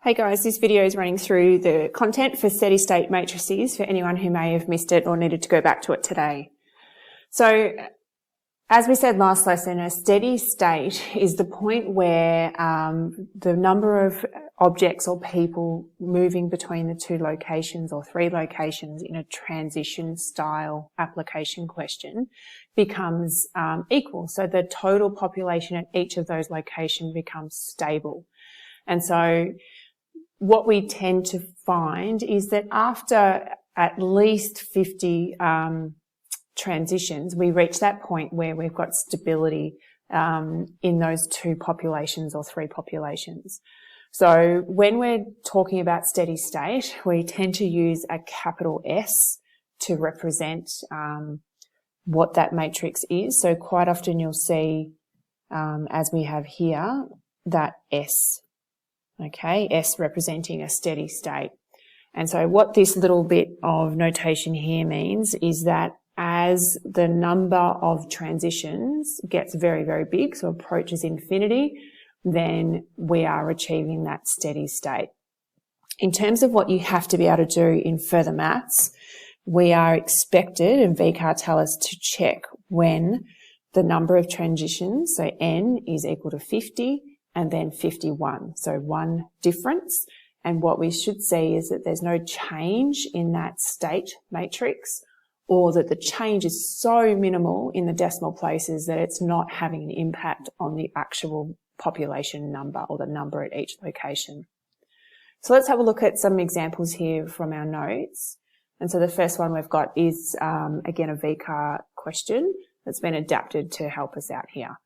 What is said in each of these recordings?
Hey guys, this video is running through the content for steady state matrices for anyone who may have missed it or needed to go back to it today. So, as we said last lesson, a steady state is the point where the number of objects or people moving between the two locations or three locations in a transition style application question becomes equal. So the total population at each of those locations becomes stable. And so what we tend to find is that after at least 50 transitions, we reach that point where we've got stability in those two populations or three populations. So when we're talking about steady state, we tend to use a capital S to represent what that matrix is. So quite often you'll see, as we have here, that S. Okay, S representing a steady state. And so what this little bit of notation here means is that as the number of transitions gets very, very big, so approaches infinity, then we are achieving that steady state. In terms of what you have to be able to do in further maths, we are expected, and VCAR tell us, to check when the number of transitions, so N is equal to 50, and then 51. So one difference. And what we should see is that there's no change in that state matrix, or that the change is so minimal in the decimal places that it's not having an impact on the actual population number or the number at each location. So let's have a look at some examples here from our notes. And so the first one we've got is, again, a VCAR question that's been adapted to help us out here.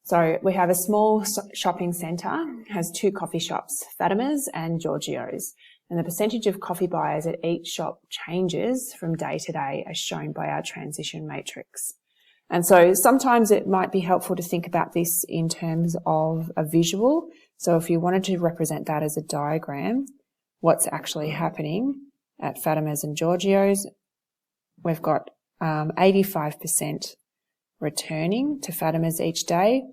So we have a small shopping centre, has two coffee shops, Fatima's and Giorgio's, and the percentage of coffee buyers at each shop changes from day to day as shown by our transition matrix. And so sometimes it might be helpful to think about this in terms of a visual. So if you wanted to represent that as a diagram, what's actually happening at Fatima's and Giorgio's, we've got 85% returning to Fatima's each day,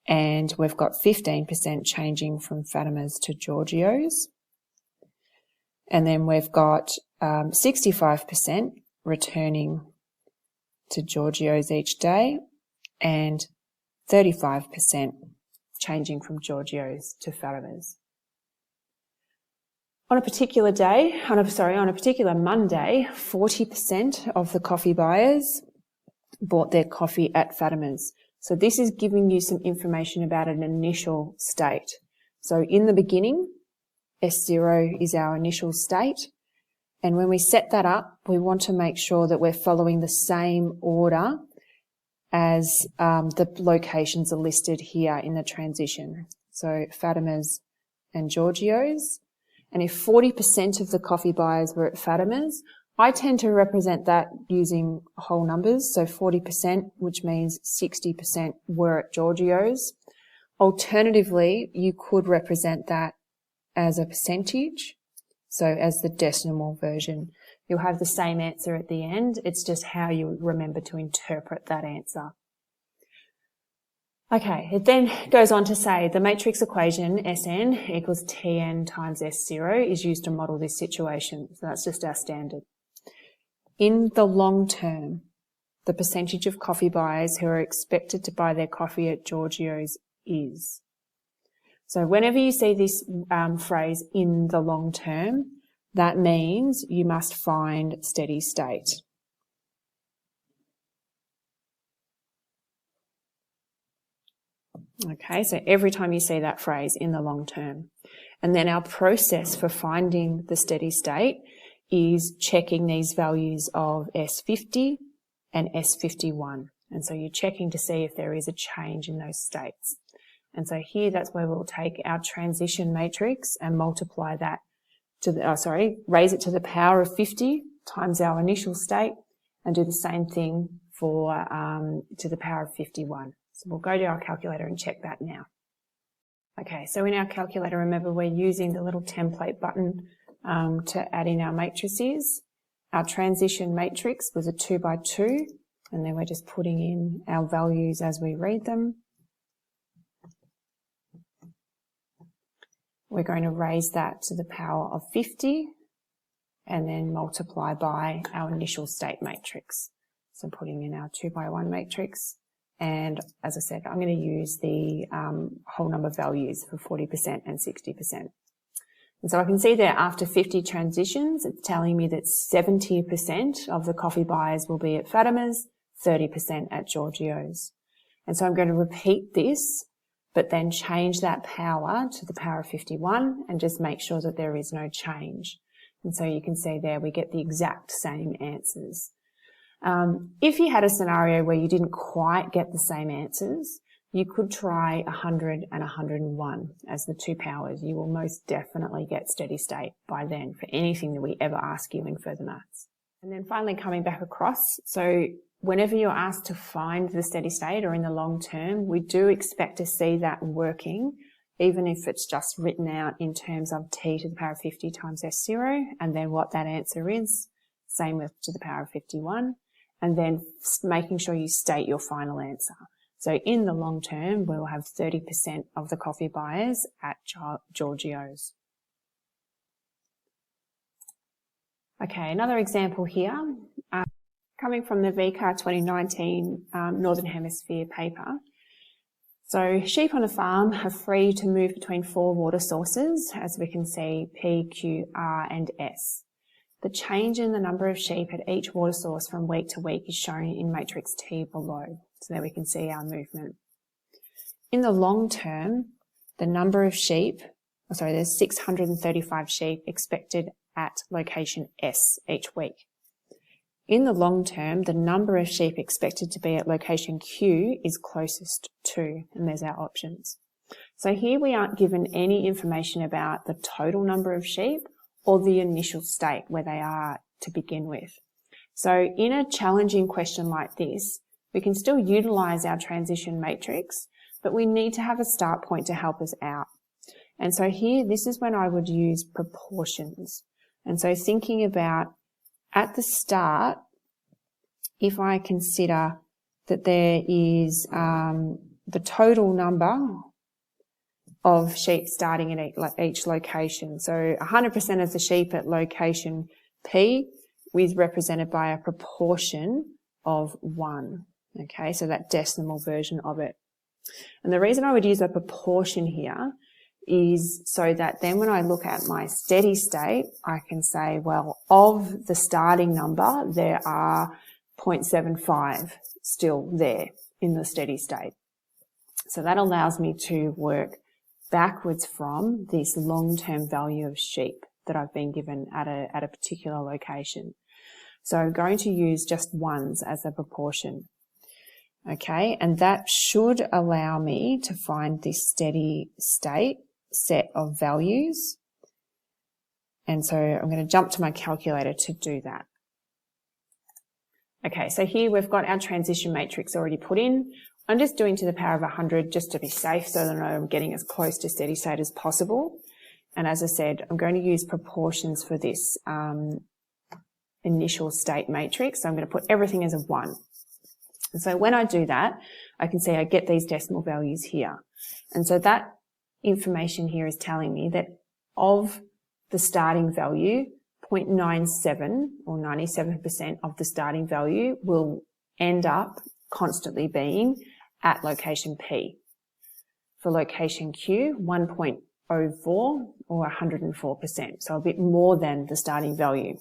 and we've got 15% changing from Fatima's to Giorgio's. And then we've got 65% returning to Giorgio's each day, and 35% changing from Giorgio's to Fatima's. On a particular day, on a particular Monday, 40% of the coffee buyers bought their coffee at Fatima's. So this is giving you some information about an initial state. So in the beginning, S0 is our initial state. And when we set that up, we want to make sure that we're following the same order as the locations are listed here in the transition. So Fatima's and Giorgio's. And if 40% of the coffee buyers were at Fatima's, I tend to represent that using whole numbers, so 40%, which means 60% were at Giorgio's. Alternatively, you could represent that as a percentage, so as the decimal version. You'll have the same answer at the end, it's just how you remember to interpret that answer. Okay, it then goes on to say the matrix equation Sn equals Tn times S0 is used to model this situation, so that's just our standard. In the long term, the percentage of coffee buyers who are expected to buy their coffee at Giorgio's is. So whenever you see this phrase, in the long term, that means you must find steady state. Okay, so every time you see that phrase, in the long term. And then our process for finding the steady state is checking these values of S50 and S51. And so you're checking to see if there is a change in those states. And so here, that's where we'll take our transition matrix and multiply that to the, raise it to the power of 50 times our initial state, and do the same thing for, to the power of 51. So we'll go to our calculator and check that now. Okay, so in our calculator, remember we're using the little template button to add in our matrices. Our transition matrix was a 2 by 2, and then we're just putting in our values as we read them. we're going to raise that to the power of 50 and then multiply by our initial state matrix. So putting in our 2x1 matrix. And as I said, I'm going to use the whole number values for 40% and 60%. And so I can see there after 50 transitions, it's telling me that 70% of the coffee buyers will be at Fatima's, 30% at Giorgio's. And so I'm going to repeat this, but then change that power to the power of 51 and just make sure that there is no change. And so you can see there we get the exact same answers. If you had a scenario where you didn't quite get the same answers, you could try 100 and 101 as the two powers. You will most definitely get steady state by then for anything that we ever ask you in further maths. And then finally coming back across, so whenever you're asked to find the steady state or in the long term, we do expect to see that working, even if it's just written out in terms of t to the power of 50 times s0, and then what that answer is, same with to the power of 51, and then making sure you state your final answer. So in the long term, we'll have 30% of the coffee buyers at Giorgio's. Okay, another example here, coming from the VCAR 2019 Northern Hemisphere paper. So sheep on a farm are free to move between 4 water sources, as we can see, P, Q, R and S. The change in the number of sheep at each water source from week to week is shown in matrix T below. So there we can see our movement. In the long term, the number of sheep, there's 635 sheep expected at location S each week. In the long term, the number of sheep expected to be at location Q is closest to, and there's our options. So here we aren't given any information about the total number of sheep or the initial state where they are to begin with. So in a challenging question like this, we can still utilize our transition matrix, but we need to have a start point to help us out. And so here, this is when I would use proportions. And so thinking about at the start, if I consider that there is the total number of sheep starting at each location. So 100% of the sheep at location P is represented by a proportion of 1. Okay, so that decimal version of it. And the reason I would use a proportion here is so that then when I look at my steady state, I can say, well, of the starting number, there are 0.75 still there in the steady state. So that allows me to work backwards from this long-term value of sheep that I've been given at a particular location. So I'm going to use just ones as a proportion. Okay, and that should allow me to find this steady state set of values. And so I'm going to jump to my calculator to do that. Okay, so here we've got our transition matrix already put in. I'm just doing to the power of 100 just to be safe so that I'm getting as close to steady state as possible. And as I said, I'm going to use proportions for this initial state matrix. So I'm going to put everything as a 1. And so when I do that, I can see I get these decimal values here. And so that information here is telling me that of the starting value, 0.97 or 97% of the starting value will end up constantly being at location P. For location Q, 1.04 or 104%, so a bit more than the starting value.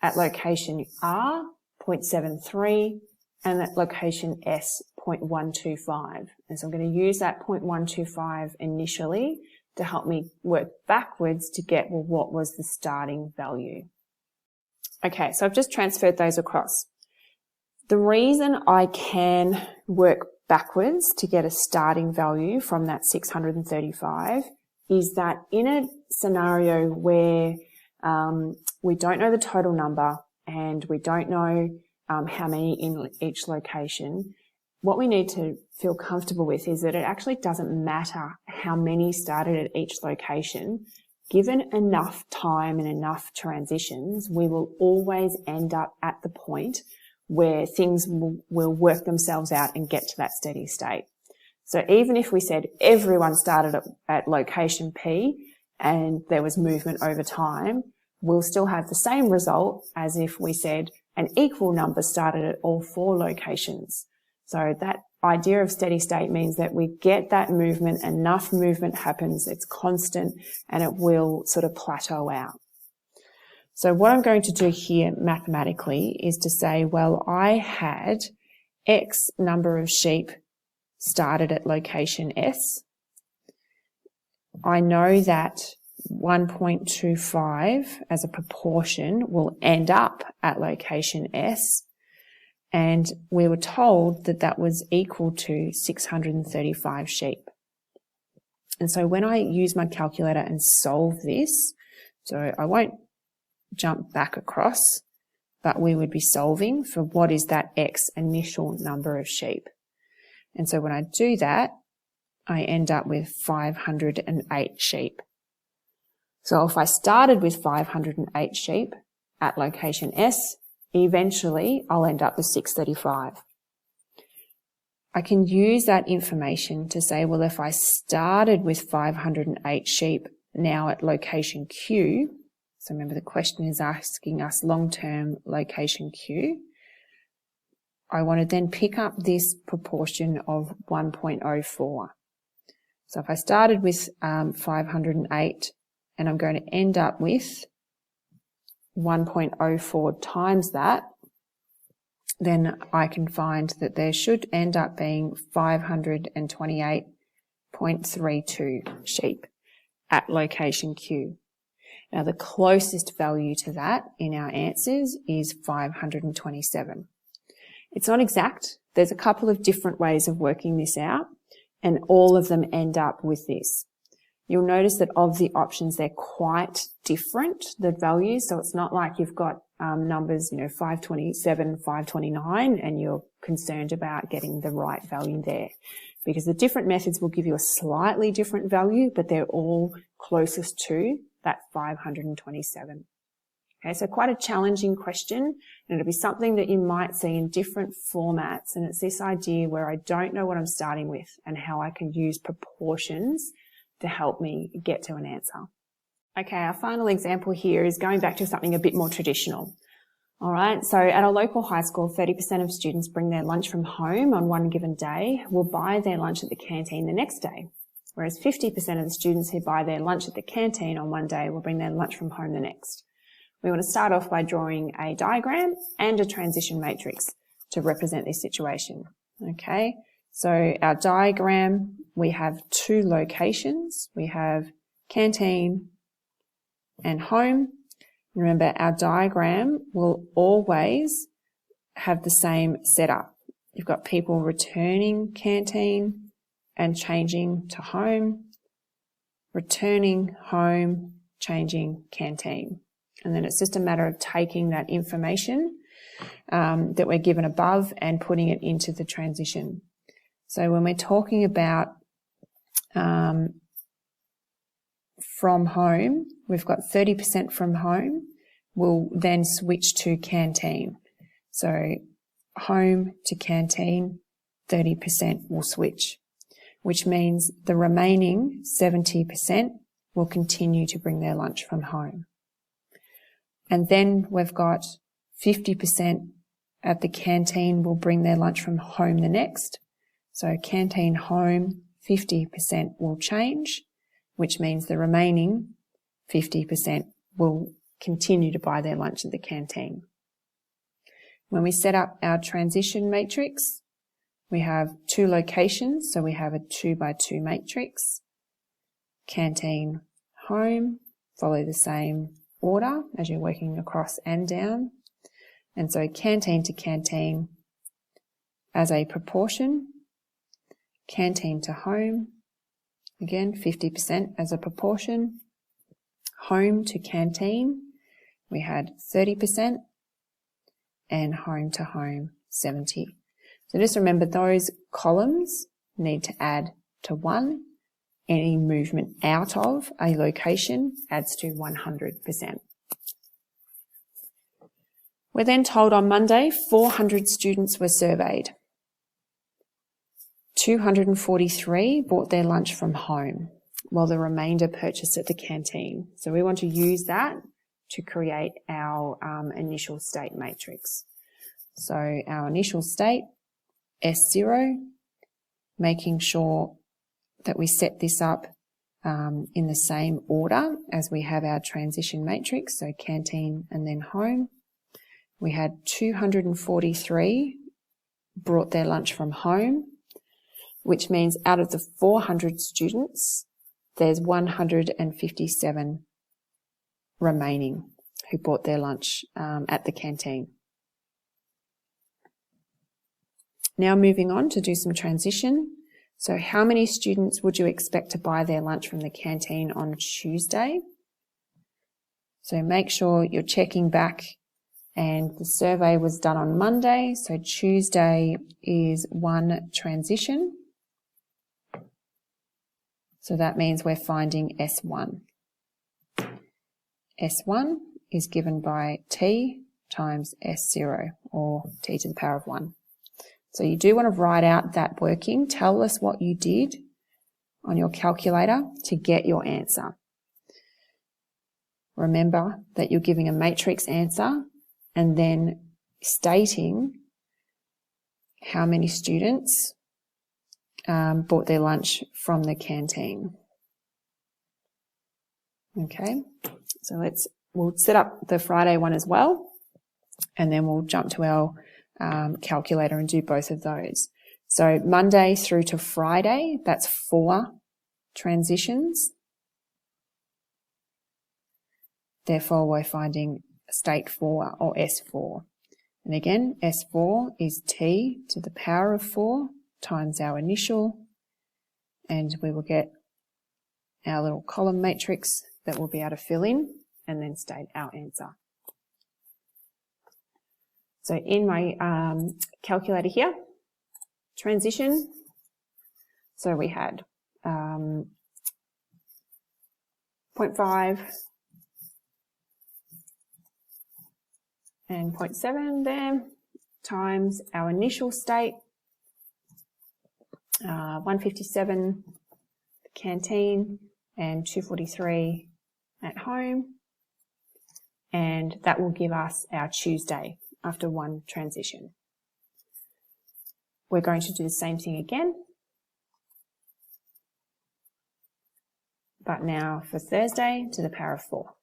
At location R, 0.73, and at location S, 0.125. And so I'm going to use that 0.125 initially to help me work backwards to get, well, what was the starting value? Okay, so I've just transferred those across. The reason I can work backwards to get a starting value from that 635 is that in a scenario where we don't know the total number and we don't know how many in each location, what we need to feel comfortable with is that it actually doesn't matter how many started at each location. Given enough time and enough transitions, we will always end up at the point where things will work themselves out and get to that steady state. So even if we said everyone started at location P and there was movement over time, we'll still have the same result as if we said an equal number started at all 4 locations. So that idea of steady state means that we get that movement, enough movement happens, it's constant, and it will sort of plateau out. So what I'm going to do here mathematically is to say, well, I had X number of sheep started at location S. I know that 1.25 as a proportion will end up at location S, and we were told that that was equal to 635 sheep. And so when I use my calculator and solve this, so I won't jump back across, but we would be solving for what is that X initial number of sheep. And so when I do that, I end up with 508 sheep. So if I started with 508 sheep at location S, eventually I'll end up with 635. I can use that information to say, well, if I started with 508 sheep now at location Q, so remember the question is asking us long-term location Q, I want to then pick up this proportion of 1.04. So if I started with 508 and I'm going to end up with 1.04 times that, then I can find that there should end up being 528.32 sheep at location Q. Now the closest value to that in our answers is 527. It's not exact. There's a couple of different ways of working this out, and all of them end up with this. You'll notice that of the options, they're quite different, the values. So it's not like you've got numbers, 527, 529, and you're concerned about getting the right value there. Because the different methods will give you a slightly different value, but they're all closest to that 527. Okay, so quite a challenging question, and it'll be something that you might see in different formats. And it's this idea where I don't know what I'm starting with and how I can use proportions to help me get to an answer. Okay, our final example here is going back to something a bit more traditional. All right, so at a local high school, 30% of students bring their lunch from home on one given day, will buy their lunch at the canteen the next day, whereas 50% of the students who buy their lunch at the canteen on one day will bring their lunch from home the next. We want to start off by drawing a diagram and a transition matrix to represent this situation. Okay, so our diagram, we have 2 locations. We have canteen and home. Remember, our diagram will always have the same setup. You've got people returning canteen and changing to home, returning home, changing canteen. And then it's just a matter of taking that information that we're given above and putting it into the transition. So when we're talking about from home, we've got 30% from home. We'll then switch to canteen. So home to canteen, 30% will switch, which means the remaining 70% will continue to bring their lunch from home. And then we've got 50% at the canteen will bring their lunch from home the next. So canteen home, 50% will change, which means the remaining 50% will continue to buy their lunch at the canteen. When we set up our transition matrix, we have 2 locations, so we have a 2 by 2 matrix. Canteen home, follow the same order as you're working across and down. And so canteen to canteen as a proportion, canteen to home, again 50% as a proportion, home to canteen, we had 30%, and home to home 70%. So just remember those columns need to add to 1. Any movement out of a location adds to 100%. We're then told on Monday 400 students were surveyed. 243 bought their lunch from home. while the remainder purchased at the canteen. So we want to use that to create our initial state matrix. So our initial state, S0, making sure that we set this up in the same order as we have our transition matrix, so canteen and then home. We had 243 brought their lunch from home, which means out of the 400 students, there's 157 remaining who bought their lunch at the canteen. Now moving on to do some transition. So how many students would you expect to buy their lunch from the canteen on Tuesday? So make sure you're checking back, and the survey was done on Monday, so Tuesday is 1 transition. So that means we're finding S1. S1 is given by T times S0, or T to the power of 1. So you do want to write out that working. Tell us what you did on your calculator to get your answer. Remember that you're giving a matrix answer and then stating how many students bought their lunch from the canteen. Okay, so we'll set up the Friday one as well, and then we'll jump to our calculator and do both of those. So Monday through to Friday, that's 4 transitions. Therefore, we're finding state 4 or S4. And again, S4 is T to the power of 4 times our initial, and we will get our little column matrix that we'll be able to fill in and then state our answer. So in my calculator here, transition, so we had 0.5 and 0.7 there, times our initial state, 157 canteen and 243 at home, and that will give us our Tuesday after 1 transition. We're going to do the same thing again, but now for Thursday to the power of 4.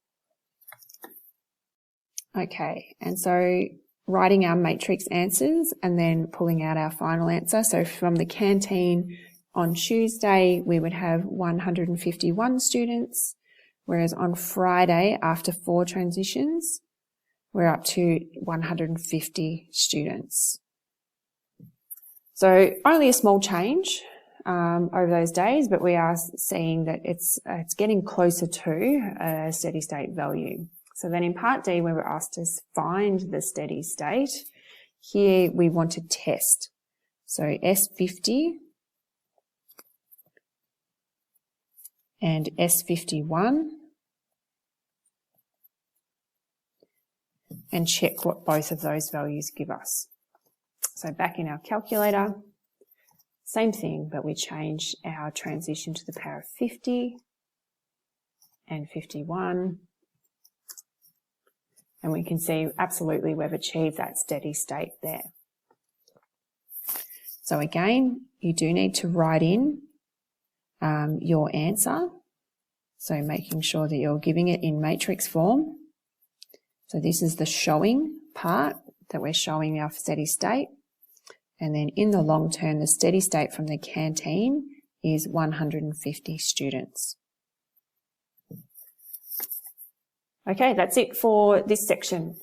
Okay, and so writing our matrix answers and then pulling out our final answer. So from the canteen on Tuesday, we would have 151 students, whereas on Friday, after 4 transitions, we're up to 150 students. So only a small change over those days, but we are seeing that it's getting closer to a steady state value. So then in part D, where we're asked to find the steady state, here we want to test. So S50 and S51, and check what both of those values give us. So back in our calculator, same thing, but we change our transition to the power of 50 and 51. And we can see absolutely we've achieved that steady state there. So again, you do need to write in your answer. So making sure that you're giving it in matrix form. So this is the showing part that we're showing our steady state. And then in the long term, the steady state from the canteen is 150 students. Okay, that's it for this section.